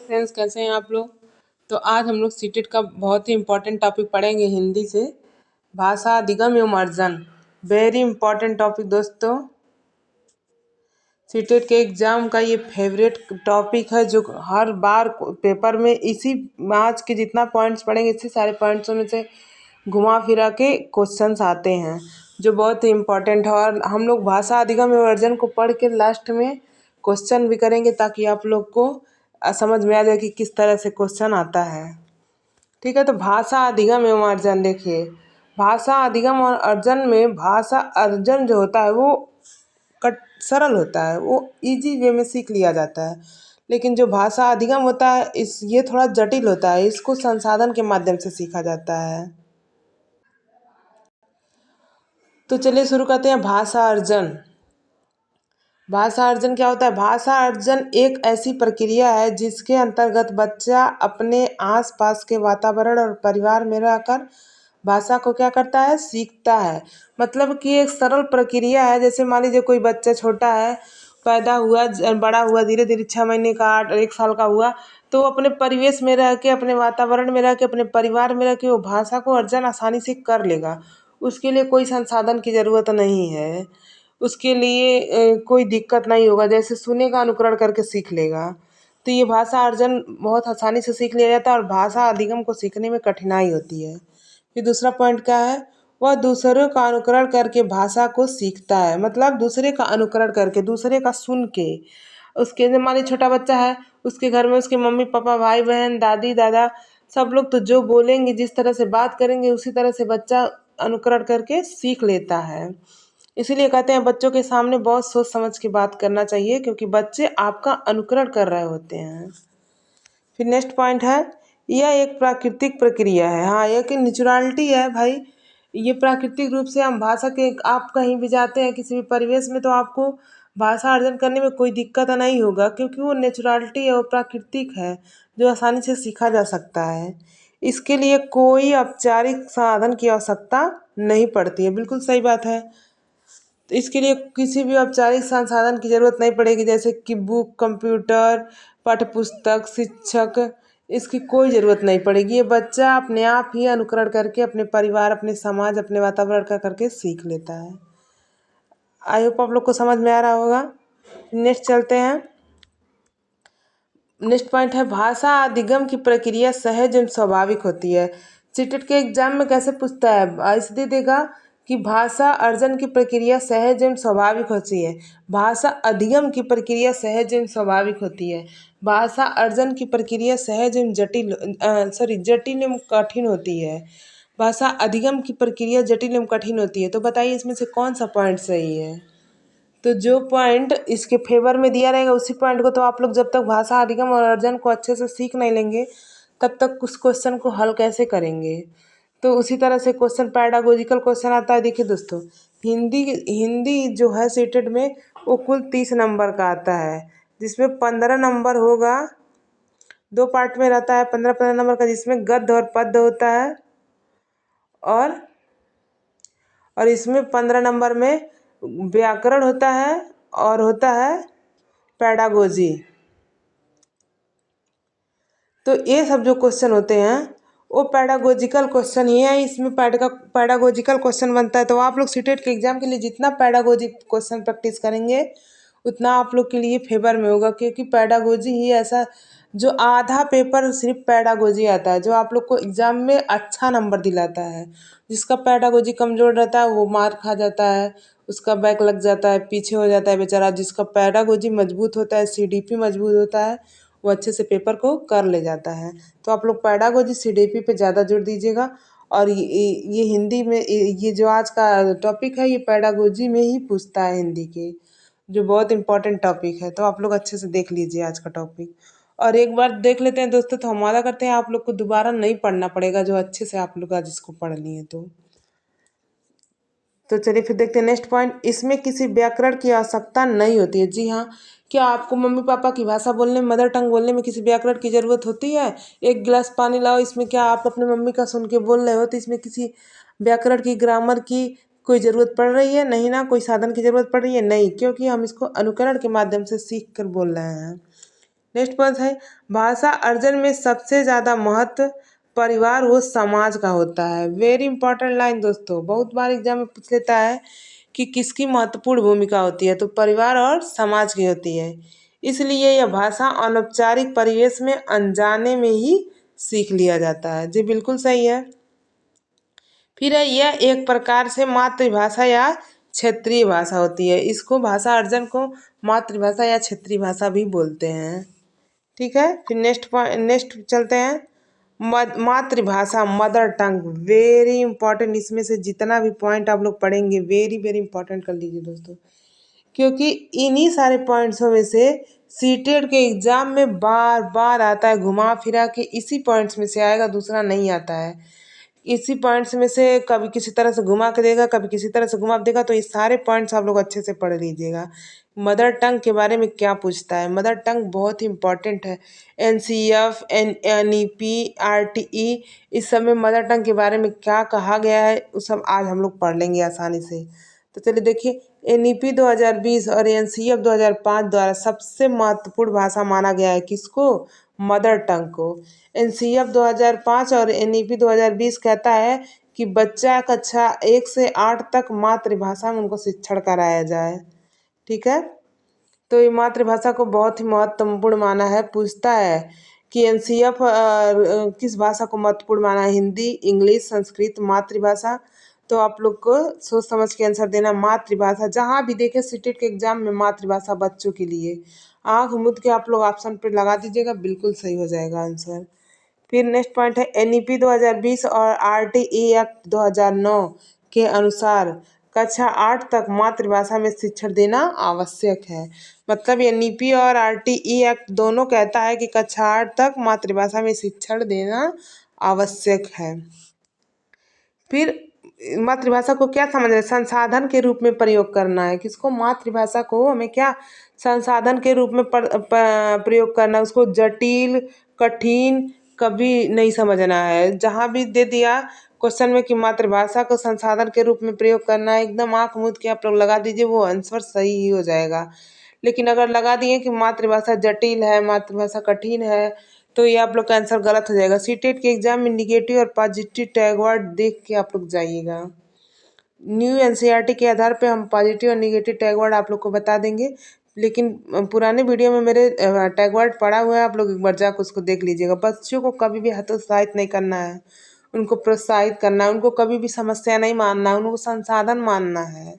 Friends, कैसे हैं आप लोग। तो आज हम लोग सीटेट का बहुत ही इम्पोर्टेंट टॉपिक पढ़ेंगे हिंदी से। भाषा अधिगम एवं अर्जन, वेरी इम्पोर्टेंट टॉपिक दोस्तों। सीटेट के एग्जाम का ये फेवरेट टॉपिक है, जो हर बार पेपर में इसी आज के जितना पॉइंट्स पढ़ेंगे इसी सारे पॉइंट्सों में से घुमा फिरा के क्वेश्चंस आते हैं, जो बहुत ही इम्पोर्टेंट है। और हम लोग भाषा अधिगम एवं अर्जन को पढ़ के लास्ट में क्वेश्चन भी करेंगे, ताकि आप लोग को समझ में आ जाए कि किस तरह से क्वेश्चन आता है। ठीक है, तो भाषा अधिगम एवं अर्जन देखिए। भाषा अधिगम और अर्जन में भाषा अर्जन जो होता है वो सरल होता है, वो इजी वे में सीख लिया जाता है। लेकिन जो भाषा अधिगम होता है ये थोड़ा जटिल होता है, इसको संसाधन के माध्यम से सीखा जाता है। तो चलिए शुरू करते हैं। भाषा अर्जन। भाषा अर्जन क्या होता है? भाषा अर्जन एक ऐसी प्रक्रिया है जिसके अंतर्गत बच्चा अपने आसपास के वातावरण और परिवार में रहकर भाषा को क्या करता है? सीखता है। मतलब कि एक सरल प्रक्रिया है। जैसे मान लीजिए कोई बच्चा छोटा है, पैदा हुआ, बड़ा हुआ, धीरे धीरे 6 महीने का, 8 1 साल का हुआ, तो अपने परिवेश में रह के, अपने वातावरण में रह के, अपने परिवार में रह के वो भाषा को अर्जन आसानी से कर लेगा। उसके लिए कोई संसाधन की ज़रूरत नहीं है, उसके लिए कोई दिक्कत नहीं होगा। जैसे सुनेगा, अनुकरण करके सीख लेगा। तो ये भाषा अर्जन बहुत आसानी से सीख लिया जाता है, और भाषा अधिगम को सीखने में कठिनाई होती है। फिर दूसरा पॉइंट क्या है? वह दूसरों का अनुकरण करके भाषा को सीखता है। मतलब दूसरे का अनुकरण करके, दूसरे का सुन के। उसके मान लीजिए छोटा बच्चा है, उसके घर में उसके मम्मी पापा, भाई बहन, दादी दादा, सब लोग तो जो बोलेंगे, जिस तरह से बात करेंगे, उसी तरह से बच्चा अनुकरण करके सीख लेता है। इसीलिए कहते हैं बच्चों के सामने बहुत सोच समझ के बात करना चाहिए, क्योंकि बच्चे आपका अनुकरण कर रहे होते हैं। फिर नेक्स्ट पॉइंट है, यह एक प्राकृतिक प्रक्रिया है। हाँ, यह कि नेचुरलिटी है भाई। ये प्राकृतिक रूप से हम भाषा के, आप कहीं भी जाते हैं किसी भी परिवेश में, तो आपको भाषा अर्जन करने में कोई दिक्कत नहीं होगा, क्योंकि वो नेचुरलिटी है, वो प्राकृतिक है, जो आसानी से सीखा जा सकता है। इसके लिए कोई औपचारिक साधन की आवश्यकता नहीं पड़ती है। बिल्कुल सही बात है। तो इसके लिए किसी भी औपचारिक संसाधन की ज़रूरत नहीं पड़ेगी, जैसे कि बुक, कंप्यूटर, पाठ्यपुस्तक, शिक्षक, इसकी कोई ज़रूरत नहीं पड़ेगी। ये बच्चा अपने आप ही अनुकरण करके अपने परिवार, अपने समाज, अपने वातावरण का करके सीख लेता है। आई होप आप लोग को समझ में आ रहा होगा। नेक्स्ट चलते हैं। नेक्स्ट पॉइंट है, भाषा अधिगम की प्रक्रिया सहज एवं स्वाभाविक होती है। सीटेट के एग्जाम में कैसे पूछता है? इसलिए देगा कि भाषा अर्जन की प्रक्रिया सहज एवं स्वाभाविक होती है। भाषा अधिगम की प्रक्रिया सहज एवं स्वाभाविक होती है। भाषा अर्जन की प्रक्रिया सहज एवं जटिल एवं कठिन होती है। भाषा अधिगम की प्रक्रिया जटिल एवं कठिन होती है। तो बताइए इसमें से कौन सा पॉइंट सही है? तो जो पॉइंट इसके फेवर में दिया रहेगा उसी पॉइंट को तो आप लोग जब तक भाषा अधिगम और अर्जन को अच्छे से सीख नहीं लेंगे, तब तक उस क्वेश्चन को हल कैसे करेंगे? तो उसी तरह से क्वेश्चन, पैडागोजिकल क्वेश्चन आता है। देखिए दोस्तों, हिंदी हिंदी जो है सीटेट में, वो कुल 30 नंबर का आता है, जिसमें 15 नंबर होगा। 2 पार्ट में रहता है, 15-15 नंबर का, जिसमें गद्य और पद्य होता है। और इसमें 15 नंबर में व्याकरण होता है, और होता है पैडागोजी। तो ये सब जो क्वेश्चन होते हैं वो पैडागोजिकल क्वेश्चन ही है। इसमें पैडागोजिकल क्वेश्चन बनता है। तो आप लोग सीटेट के एग्जाम के लिए जितना पैडागोजिक क्वेश्चन प्रैक्टिस करेंगे, उतना आप लोग के लिए फेवर में होगा, क्योंकि पैडागोजी ही ऐसा, जो आधा पेपर सिर्फ पैडागोजी आता है, जो आप लोग को एग्जाम में अच्छा नंबर दिलाता है। जिसका पैडागोजी कमज़ोर रहता है वो मार खा जाता है, उसका बैक लग जाता है, पीछे हो जाता है बेचारा। जिसका पैडागोजी मजबूत होता है, सीडीपी मजबूत होता है, वो अच्छे से पेपर को कर ले जाता है। तो आप लोग पैडागोजी सीडीपी पे ज़्यादा जोर दीजिएगा। और ये हिंदी में, ये जो आज का टॉपिक है, ये पैडागोजी में ही पूछता है हिंदी के, जो बहुत इंपॉर्टेंट टॉपिक है। तो आप लोग अच्छे से देख लीजिए आज का टॉपिक। और एक बार देख लेते हैं दोस्तों, तो हम वादा करते हैं आप लोग को दोबारा नहीं पढ़ना पड़ेगा, जो अच्छे से आप लोग आज इसको पढ़ लिए। तो चलिए फिर देखते हैं नेक्स्ट पॉइंट। इसमें किसी व्याकरण की आवश्यकता नहीं होती है। जी हाँ, क्या आपको मम्मी पापा की भाषा बोलने में, मदर टंग बोलने में किसी व्याकरण की ज़रूरत होती है? एक गिलास पानी लाओ, इसमें क्या आप अपने मम्मी का सुन के बोल रहे हो, तो इसमें किसी व्याकरण की, ग्रामर की कोई ज़रूरत पड़ रही है? नहीं ना। कोई साधन की ज़रूरत पड़ रही है? नहीं, क्योंकि हम इसको अनुकरण के माध्यम से सीख कर बोल रहे हैं। नेक्स्ट पॉइंट है भाषा अर्जन में सबसे ज़्यादा महत्व परिवार व समाज का होता है। वेरी इंपॉर्टेंट लाइन दोस्तों, बहुत बार एग्जाम में पूछ लेता है कि किसकी महत्वपूर्ण भूमिका होती है, तो परिवार और समाज की होती है। इसलिए यह भाषा अनौपचारिक परिवेश में अनजाने में ही सीख लिया जाता है। जी बिल्कुल सही है। फिर यह एक प्रकार से मातृभाषा या क्षेत्रीय भाषा होती है। इसको भाषा अर्जन को मातृभाषा या क्षेत्रीय भाषा भी बोलते हैं। ठीक है, फिर नेक्स्ट चलते हैं। मातृभाषा मदर टंग, वेरी इंपॉर्टेंट। इसमें से जितना भी पॉइंट आप लोग पढ़ेंगे वेरी वेरी इंपॉर्टेंट कर लीजिए दोस्तों, क्योंकि इन्हीं सारे पॉइंट्सों में से सीटेट के एग्जाम में बार बार आता है, घुमा फिरा के इसी पॉइंट्स में से आएगा, दूसरा नहीं आता है। इसी पॉइंट्स में से कभी किसी तरह से घुमा के देगा, कभी किसी तरह से घुमा देगा, तो ये सारे पॉइंट्स आप लोग अच्छे से पढ़ लीजिएगा। मदर टंग के बारे में क्या पूछता है, मदर टंग बहुत ही इंपॉर्टेंट है। NCF, NEP, RTE, इस सब में मदर टंग के बारे में क्या कहा गया है वो सब आज हम लोग पढ़ लेंगे आसानी से। तो चलिए देखिए, NEP 2020 और NCF 2005 द्वारा सबसे महत्वपूर्ण भाषा माना गया है किसको, मदर टंग को। NCF 2005 और NEP 2020 कहता है कि बच्चा कक्षा 1 से 8 तक मातृभाषा में उनको शिक्षण कराया जाए। ठीक है, तो ये मातृभाषा को बहुत ही महत्वपूर्ण माना है। पूछता है कि NCF किस भाषा को महत्वपूर्ण माना है, हिंदी, इंग्लिश, संस्कृत, मातृभाषा। तो आप लोग को सोच समझ के आंसर देना। मातृभाषा जहाँ भी देखे सीटेट के एग्जाम में मातृभाषा बच्चों के लिए आंख मूंद के आप लोग ऑप्शन पे लगा दीजिएगा, बिल्कुल सही हो जाएगा आंसर। फिर नेक्स्ट पॉइंट है NEP 2020 और RTE एक्ट 2009 के अनुसार कक्षा 8 तक मातृभाषा में शिक्षण देना आवश्यक है। मतलब NEP और RTE एक्ट दोनों कहता है कि कक्षा 8 तक मातृभाषा में शिक्षण देना आवश्यक है। फिर मातृभाषा को क्या समझना है, संसाधन के रूप में प्रयोग करना है। किसको, मातृभाषा को हमें क्या संसाधन के रूप में प्रयोग करना है। उसको जटिल कठिन कभी नहीं समझना है। जहाँ भी दे दिया क्वेश्चन में कि मातृभाषा को संसाधन के रूप में प्रयोग करना है, एकदम आंख मूंद के आप लोग लगा दीजिए, वो आंसर सही ही हो जाएगा। लेकिन अगर लगा दिए कि मातृभाषा जटिल है, मातृभाषा कठिन है, तो ये आप लोग का आंसर गलत हो जाएगा। सीटेट के एग्जाम में निगेटिव और पॉजिटिव टैग वर्ड देख के आप लोग जाइएगा। न्यू NCERT के आधार पे हम पॉजिटिव और निगेटिव टैग वर्ड आप लोग को बता देंगे, लेकिन पुराने वीडियो में मेरे टैग वर्ड पड़ा हुआ है, आप लोग एक बार जाकर उसको देख लीजिएगा। बच्चों को कभी भी हतोत्साहित नहीं करना है, उनको प्रोत्साहित करना है, उनको कभी भी समस्या नहीं मानना है, उनको संसाधन मानना है।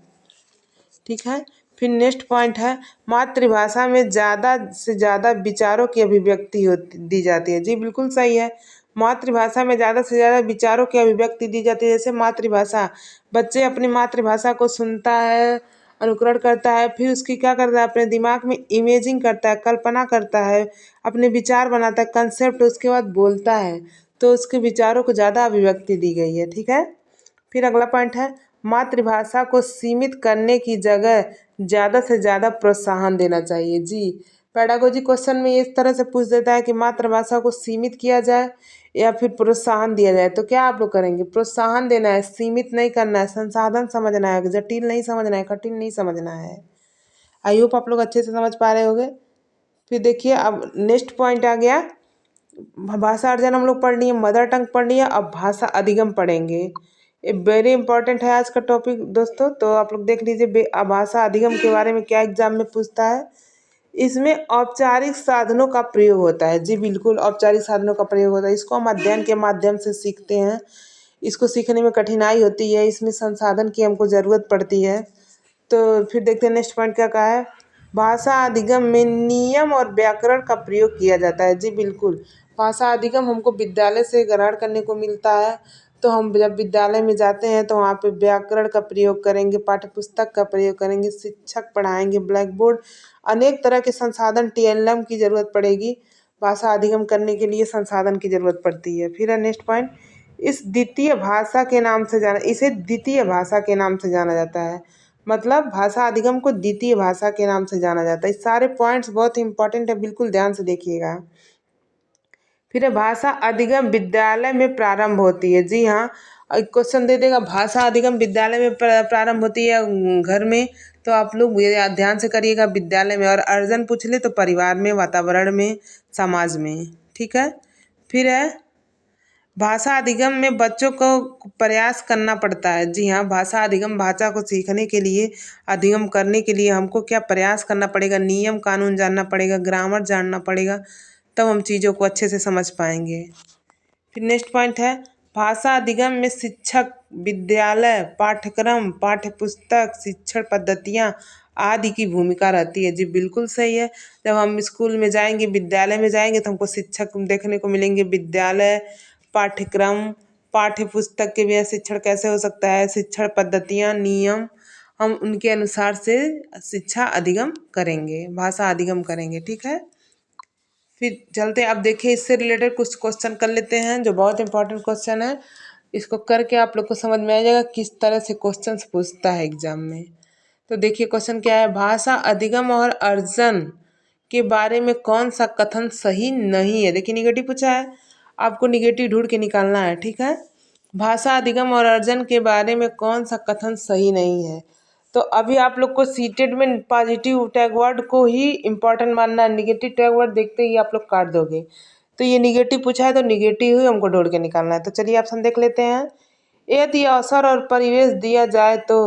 ठीक है, फिर नेक्स्ट पॉइंट है मातृभाषा में ज़्यादा से ज़्यादा विचारों की अभिव्यक्ति दी जाती है। जी बिल्कुल सही है, मातृभाषा में ज़्यादा से ज़्यादा विचारों की अभिव्यक्ति दी जाती है। जैसे मातृभाषा, बच्चे अपनी मातृभाषा को सुनता है, अनुकरण करता है, फिर उसकी क्या करता है, अपने दिमाग में इमेजिंग करता है, कल्पना करता है, अपने विचार बनाता है, कंसेप्ट, उसके बाद बोलता है, तो उसके विचारों को ज़्यादा अभिव्यक्ति दी गई है। ठीक है, फिर अगला पॉइंट है मातृभाषा को सीमित करने की जगह ज़्यादा से ज़्यादा प्रोत्साहन देना चाहिए। जी, पेडागोजी क्वेश्चन में इस तरह से पूछ देता है कि मातृभाषा को सीमित किया जाए या फिर प्रोत्साहन दिया जाए, तो क्या आप लोग करेंगे, प्रोत्साहन देना है, सीमित नहीं करना है, संसाधन समझना है, जटिल नहीं समझना है, कठिन नहीं समझना है। आई होप आप लोग अच्छे से समझ पा रहे होंगे। फिर देखिए अब नेक्स्ट पॉइंट आ गया, भाषा अर्जन हम लोग पढ़ लिए, मदर टंग पढ़ लिए, अब भाषा अधिगम पढ़ेंगे। ये वेरी इंपॉर्टेंट है आज का टॉपिक दोस्तों, तो आप लोग देख लीजिए भाषा अधिगम के बारे में क्या एग्जाम में पूछता है। इसमें औपचारिक साधनों का प्रयोग होता है। जी बिल्कुल, औपचारिक साधनों का प्रयोग होता है। इसको हम अध्ययन के माध्यम से सीखते हैं, इसको सीखने में कठिनाई होती है, इसमें संसाधन की हमको ज़रूरत पड़ती है। तो फिर देखते हैं नेक्स्ट पॉइंट क्या कहा है, भाषा अधिगम में नियम और व्याकरण का प्रयोग किया जाता है। जी बिल्कुल, भाषा अधिगम हमको विद्यालय से ग्रहण करने को मिलता है, तो हम जब विद्यालय में जाते हैं तो वहाँ पे व्याकरण का प्रयोग करेंगे, पाठ्य पुस्तक का प्रयोग करेंगे, शिक्षक पढ़ाएंगे, ब्लैक बोर्ड, अनेक तरह के संसाधन, TLM की ज़रूरत पड़ेगी। भाषा अधिगम करने के लिए संसाधन की ज़रूरत पड़ती है। फिर है नेक्स्ट पॉइंट, इसे द्वितीय भाषा के नाम से जाना जाता है। मतलब भाषा अधिगम को द्वितीय भाषा के नाम से जाना जाता है। इस सारे पॉइंट्स बहुत इंपॉर्टेंट है, बिल्कुल ध्यान से देखिएगा। फिर भाषा अधिगम विद्यालय में प्रारंभ होती है। जी हाँ, क्वेश्चन दे देगा भाषा अधिगम विद्यालय में प्रारंभ होती है घर में, तो आप लोग ये ध्यान से करिएगा विद्यालय में। और अर्जन पूछ ले तो परिवार में, वातावरण में, समाज में। ठीक है। फिर है भाषा अधिगम में बच्चों को प्रयास करना पड़ता है। जी हाँ, भाषा अधिगम, भाषा को सीखने के लिए, अधिगम करने के लिए हमको क्या प्रयास करना पड़ेगा, नियम कानून जानना पड़ेगा, ग्रामर जानना पड़ेगा, तब हम चीज़ों को अच्छे से समझ पाएंगे। फिर नेक्स्ट पॉइंट है भाषा अधिगम में शिक्षक, विद्यालय, पाठ्यक्रम, पाठ्यपुस्तक, शिक्षण पद्धतियाँ आदि की भूमिका रहती है। जी बिल्कुल सही है। जब हम स्कूल में जाएंगे, विद्यालय में जाएंगे तो हमको शिक्षक देखने को मिलेंगे, विद्यालय, पाठ्यक्रम, पाठ्यपुस्तक के बिना शिक्षण कैसे हो सकता है, शिक्षण पद्धतियाँ, नियम, हम उनके अनुसार से शिक्षा अधिगम करेंगे, भाषा अधिगम करेंगे। ठीक है। फिर चलते हैं, अब देखिए इससे रिलेटेड कुछ क्वेश्चन कर लेते हैं जो बहुत इंपॉर्टेंट क्वेश्चन है। इसको करके आप लोग को समझ में आ जाएगा किस तरह से क्वेश्चन पूछता है एग्जाम में। तो देखिए क्वेश्चन क्या है, भाषा अधिगम और अर्जन के बारे में कौन सा कथन सही नहीं है। देखिए निगेटिव पूछा है, आपको निगेटिव ढूंढ के निकालना है। ठीक है। भाषा अधिगम और अर्जन के बारे में कौन सा कथन सही नहीं है। तो अभी आप लोग को सीटेड में पॉजिटिव टैग वर्ड को ही इम्पोर्टेंट मानना है, निगेटिव टैग वर्ड देखते ही आप लोग काट दोगे। तो ये निगेटिव पूछा है तो निगेटिव ही हमको ढूंढ के निकालना है। तो चलिए ऑप्शन देख लेते हैं। यदि अवसर और परिवेश दिया जाए तो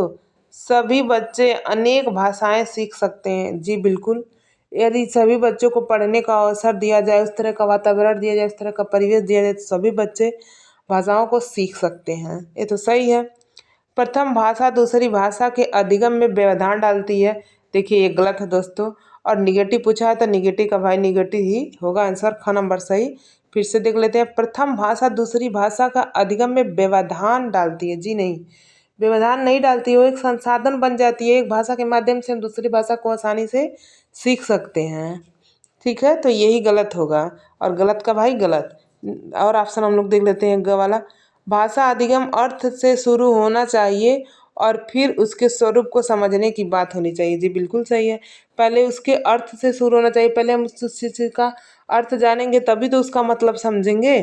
सभी बच्चे अनेक भाषाएं सीख सकते हैं। जी बिल्कुल। यदि सभी बच्चों को पढ़ने का अवसर दिया जाए, उस तरह का वातावरण दिया जाए, उस तरह का परिवेश दिया जाए, तो सभी बच्चे भाषाओं को सीख सकते हैं। ये तो सही है। प्रथम भाषा दूसरी भाषा के अधिगम में व्यवधान डालती है। देखिए ये गलत है दोस्तों। और निगेटिव पूछा है तो निगेटिव का भाई निगेटिव ही होगा आंसर, ख नंबर सही। फिर से देख लेते हैं, प्रथम भाषा दूसरी भाषा का अधिगम में व्यवधान डालती है। जी नहीं, व्यवधान नहीं डालती है, वो एक संसाधन बन जाती है। एक भाषा के माध्यम से हम दूसरी भाषा को आसानी से सीख सकते हैं। ठीक है। तो यही गलत होगा, और गलत का भाई गलत। और ऑप्शन हम लोग देख लेते हैं ग वाला, भाषा अधिगम अर्थ से शुरू होना चाहिए और फिर उसके स्वरूप को समझने की बात होनी चाहिए। जी बिल्कुल सही है। पहले उसके अर्थ से शुरू होना चाहिए, पहले हम उस चीज़ का अर्थ जानेंगे तभी तो उसका मतलब समझेंगे।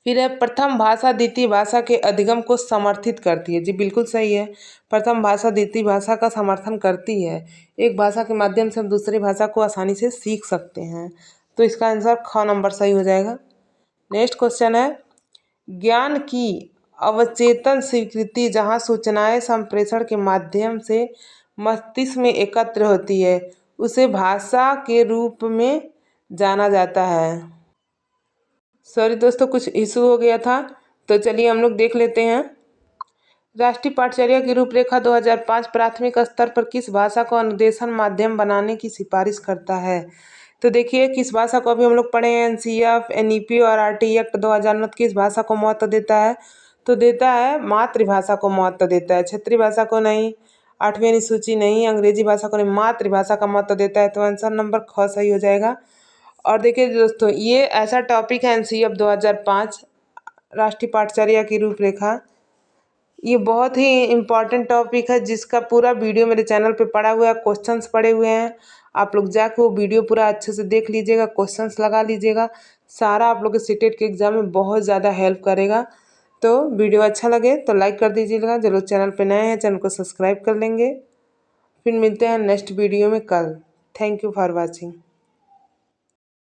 फिर है प्रथम भाषा द्वितीय भाषा के अधिगम को समर्थित करती है। जी बिल्कुल सही है। प्रथम भाषा द्वितीय भाषा का समर्थन करती है। एक भाषा के माध्यम से हम दूसरी भाषा को आसानी से सीख सकते हैं। तो इसका आंसर ख नंबर सही हो जाएगा। नेक्स्ट क्वेश्चन है, ज्ञान की अवचेतन स्वीकृति जहाँ सूचनाएं संप्रेषण के माध्यम से मस्तिष्क में एकत्र होती है उसे भाषा के रूप में जाना जाता है। सॉरी दोस्तों, कुछ इशू हो गया था, तो चलिए हम लोग देख लेते हैं। राष्ट्रीय पाठचर्या की रूपरेखा 2005 प्राथमिक स्तर पर किस भाषा को अनुदेशन माध्यम बनाने की सिफारिश करता है। तो देखिए किस भाषा को अभी हम लोग पढ़े हैं, एनसीएफ, एनईपी और आरटी एक्ट 2009 किस भाषा को महत्व देता है। तो देता है मातृभाषा को महत्व देता है, क्षेत्रीय भाषा को नहीं, 8वीं अनुसूची नहीं, अंग्रेजी भाषा को नहीं, मातृभाषा का महत्व देता है। तो आंसर नंबर ख सही हो जाएगा। और देखिए दोस्तों ये ऐसा टॉपिक है एनसीएफ 2005 राष्ट्रीय पाठचर्या की रूपरेखा, ये बहुत ही इम्पॉर्टेंट टॉपिक है जिसका पूरा वीडियो मेरे चैनल पे पड़ा हुआ है, क्वेश्चंस पड़े हुए हैं। आप लोग जाके वो वीडियो पूरा अच्छे से देख लीजिएगा, क्वेश्चंस लगा लीजिएगा, सारा आप लोग के सीटेट के एग्जाम में बहुत ज़्यादा हेल्प करेगा। तो वीडियो अच्छा लगे तो लाइक कर दीजिएगा, जो लोग चैनल पर नए हैं चैनल को सब्सक्राइब कर लेंगे। फिर मिलते हैं नेक्स्ट वीडियो में कल। Thank you for watching.